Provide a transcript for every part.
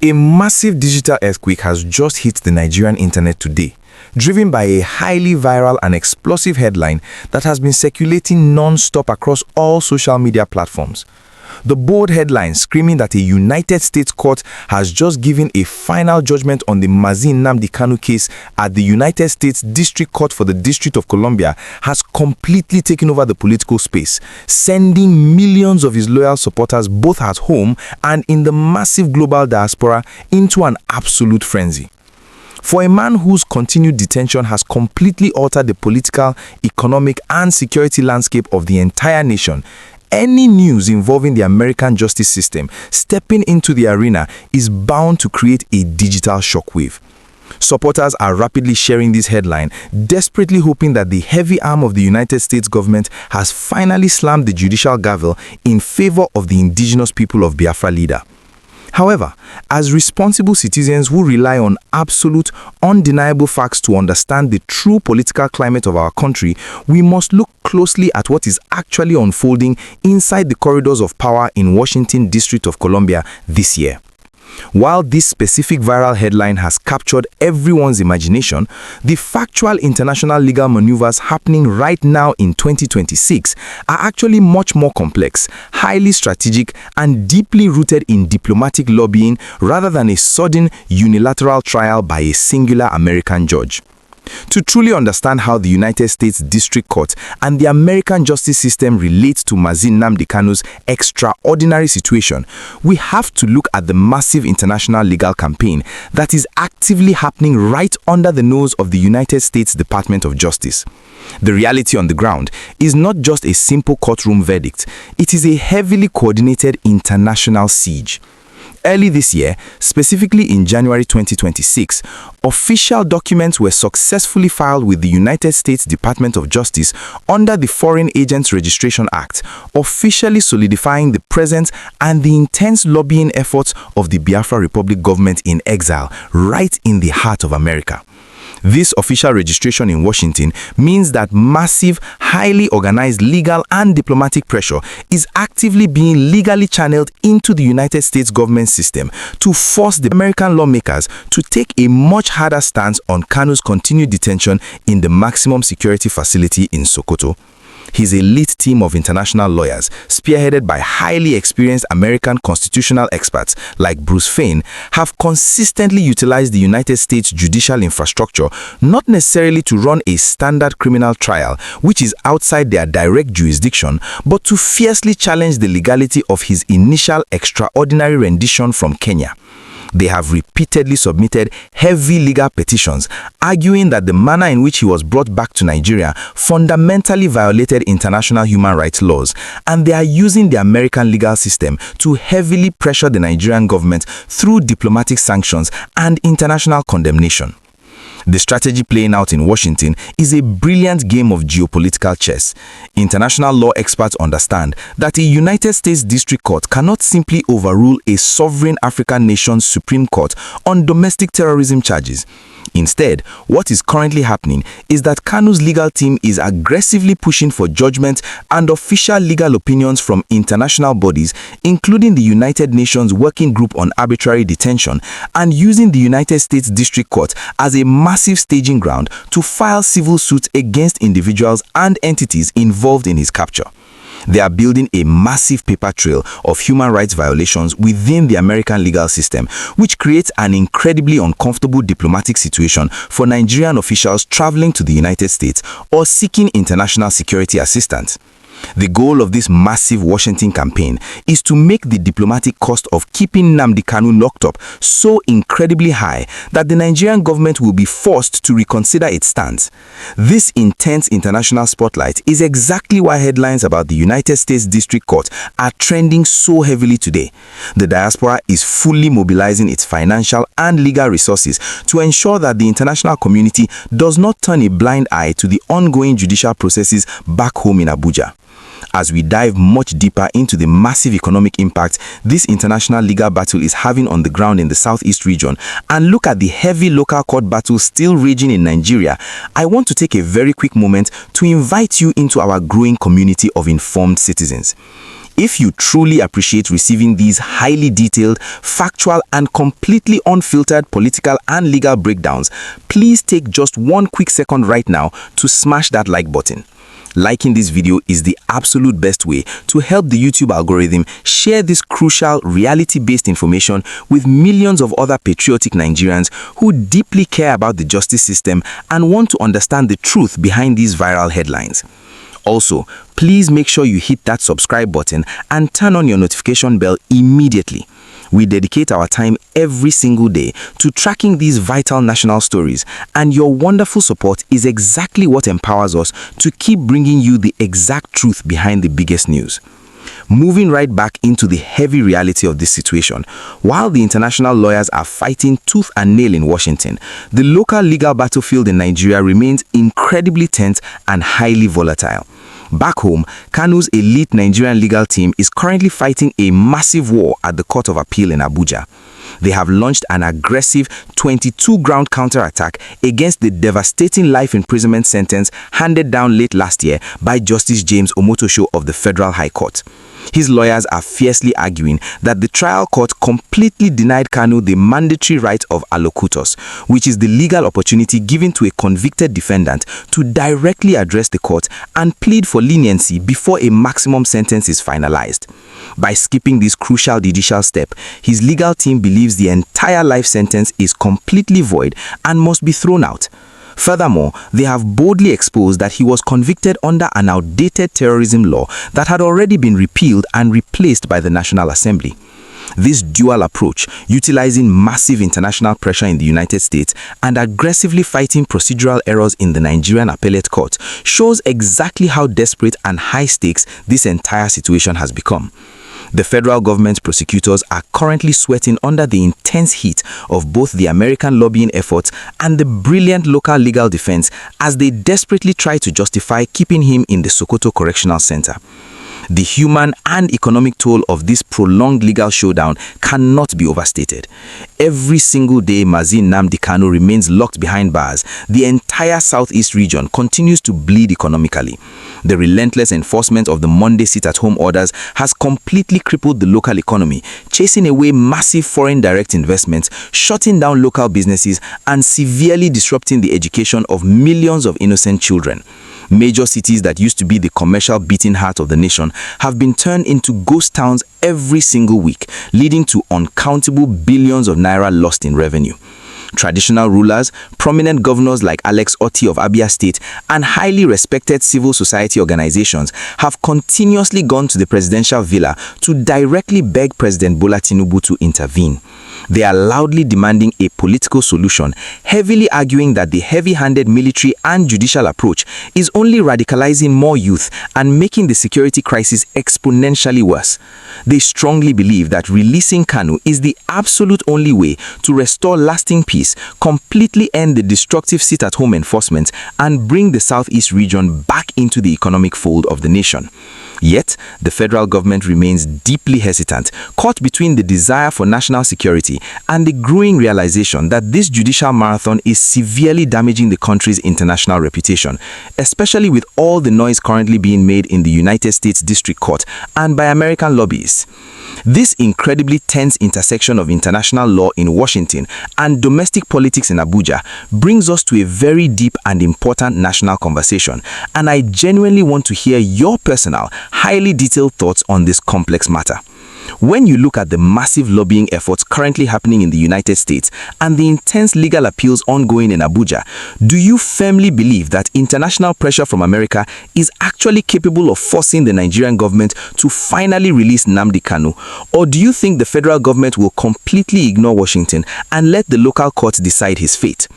A massive digital earthquake has just hit the Nigerian internet today, driven by a highly viral and explosive headline that has been circulating non-stop across all social media platforms. The bold headline screaming that a United States court has just given a final judgment on the Mazi Nnamdi Kanu case at the United States District Court for the District of Columbia has completely taken over the political space, sending millions of his loyal supporters both at home and in the massive global diaspora into an absolute frenzy. For a man whose continued detention has completely altered the political, economic, and security landscape of the entire nation, any news involving the American justice system stepping into the arena is bound to create a digital shockwave. Supporters are rapidly sharing this headline, desperately hoping that the heavy arm of the United States government has finally slammed the judicial gavel in favor of the indigenous people of Biafra leader. However, as responsible citizens who rely on absolute, undeniable facts to understand the true political climate of our country, we must look closely at what is actually unfolding inside the corridors of power in Washington, District of Columbia this year. While this specific viral headline has captured everyone's imagination, the factual international legal maneuvers happening right now in 2026 are actually much more complex, highly strategic, and deeply rooted in diplomatic lobbying rather than a sudden unilateral trial by a singular American judge. To truly understand how the United States District Court and the American justice system relate to Mazi Nnamdi Kanu's extraordinary situation, we have to look at the massive international legal campaign that is actively happening right under the nose of the United States Department of Justice. The reality on the ground is not just a simple courtroom verdict, it is a heavily coordinated international siege. Early this year, specifically in January 2026, official documents were successfully filed with the United States Department of Justice under the Foreign Agents Registration Act, officially solidifying the presence and the intense lobbying efforts of the Biafra Republic government in exile right in the heart of America. This official registration in Washington means that massive, highly organized legal and diplomatic pressure is actively being legally channeled into the United States government system to force the American lawmakers to take a much harder stance on Kanu's continued detention in the maximum security facility in Sokoto. His elite team of international lawyers, spearheaded by highly experienced American constitutional experts like Bruce Fein, have consistently utilized the United States judicial infrastructure not necessarily to run a standard criminal trial, which is outside their direct jurisdiction, but to fiercely challenge the legality of his initial extraordinary rendition from Kenya. They have repeatedly submitted heavy legal petitions, arguing that the manner in which he was brought back to Nigeria fundamentally violated international human rights laws, and they are using the American legal system to heavily pressure the Nigerian government through diplomatic sanctions and international condemnation. The strategy playing out in Washington is a brilliant game of geopolitical chess. International law experts understand that a United States District Court cannot simply overrule a sovereign African nation's Supreme Court on domestic terrorism charges. Instead, what is currently happening is that Kanu's legal team is aggressively pushing for judgment and official legal opinions from international bodies, including the United Nations Working Group on Arbitrary Detention, and using the United States District Court as a massive staging ground to file civil suits against individuals and entities involved in his capture. They are building a massive paper trail of human rights violations within the American legal system, which creates an incredibly uncomfortable diplomatic situation for Nigerian officials traveling to the United States or seeking international security assistance. The goal of this massive Washington campaign is to make the diplomatic cost of keeping Nnamdi Kanu locked up so incredibly high that the Nigerian government will be forced to reconsider its stance. This intense international spotlight is exactly why headlines about the United States District Court are trending so heavily today. The diaspora is fully mobilizing its financial and legal resources to ensure that the international community does not turn a blind eye to the ongoing judicial processes back home in Abuja. As we dive much deeper into the massive economic impact this international legal battle is having on the ground in the Southeast region and look at the heavy local court battle still raging in Nigeria, I want to take a very quick moment to invite you into our growing community of informed citizens. If you truly appreciate receiving these highly detailed, factual, and completely unfiltered political and legal breakdowns, please take just one quick second right now to smash that like button. Liking this video is the absolute best way to help the YouTube algorithm share this crucial, reality-based information with millions of other patriotic Nigerians who deeply care about the justice system and want to understand the truth behind these viral headlines. Also, please make sure you hit that subscribe button and turn on your notification bell immediately. We dedicate our time every single day to tracking these vital national stories, and your wonderful support is exactly what empowers us to keep bringing you the exact truth behind the biggest news. Moving right back into the heavy reality of this situation, while the international lawyers are fighting tooth and nail in Washington, the local legal battlefield in Nigeria remains incredibly tense and highly volatile. Back home, Kanu's elite Nigerian legal team is currently fighting a massive war at the Court of Appeal in Abuja. They have launched an aggressive 22-ground counterattack against the devastating life imprisonment sentence handed down late last year by Justice James Omotosho of the Federal High Court. His lawyers are fiercely arguing that the trial court completely denied Kanu the mandatory right of allocutus, which is the legal opportunity given to a convicted defendant to directly address the court and plead for leniency before a maximum sentence is finalized. By skipping this crucial judicial step, his legal team believes the entire life sentence is completely void and must be thrown out. Furthermore, they have boldly exposed that he was convicted under an outdated terrorism law that had already been repealed and replaced by the National Assembly. This dual approach, utilizing massive international pressure in the United States and aggressively fighting procedural errors in the Nigerian Appellate Court, shows exactly how desperate and high stakes this entire situation has become. The federal government prosecutors are currently sweating under the intense heat of both the American lobbying efforts and the brilliant local legal defense as they desperately try to justify keeping him in the Sokoto Correctional Center. The human and economic toll of this prolonged legal showdown cannot be overstated. Every single day Mazi Nnamdi Kanu remains locked behind bars, the entire southeast region continues to bleed economically. The relentless enforcement of the Monday sit-at-home orders has completely crippled the local economy, chasing away massive foreign direct investments, shutting down local businesses, and severely disrupting the education of millions of innocent children. Major cities that used to be the commercial beating heart of the nation have been turned into ghost towns every single week, leading to uncountable billions of naira lost in revenue. Traditional rulers, prominent governors like Alex Otti of Abia State, and highly respected civil society organizations have continuously gone to the presidential villa to directly beg President Bola Tinubu to intervene. They are loudly demanding a political solution, heavily arguing that the heavy-handed military and judicial approach is only radicalizing more youth and making the security crisis exponentially worse. They strongly believe that releasing Kanu is the absolute only way to restore lasting peace, completely end the destructive sit-at-home enforcement, and bring the southeast region back into the economic fold of the nation. Yet, the federal government remains deeply hesitant, caught between the desire for national security and the growing realization that this judicial marathon is severely damaging the country's international reputation, especially with all the noise currently being made in the United States District Court and by American lobbyists. This incredibly tense intersection of international law in Washington and domestic politics in Abuja brings us to a very deep and important national conversation, and I genuinely want to hear your personal, highly detailed thoughts on this complex matter. When you look at the massive lobbying efforts currently happening in the United States and the intense legal appeals ongoing in Abuja, do you firmly believe that international pressure from America is actually capable of forcing the Nigerian government to finally release Nnamdi Kanu? Or do you think the federal government will completely ignore Washington and let the local courts decide his fate?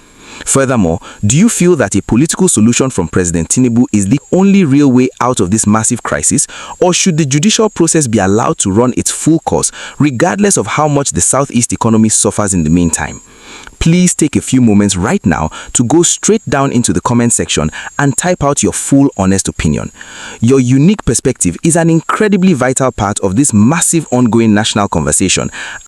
Furthermore, do you feel that a political solution from President Tinubu is the only real way out of this massive crisis, or should the judicial process be allowed to run its full course, regardless of how much the southeast economy suffers in the meantime? Please take a few moments right now to go straight down into the comment section and type out your full honest opinion. Your unique perspective is an incredibly vital part of this massive ongoing national conversation,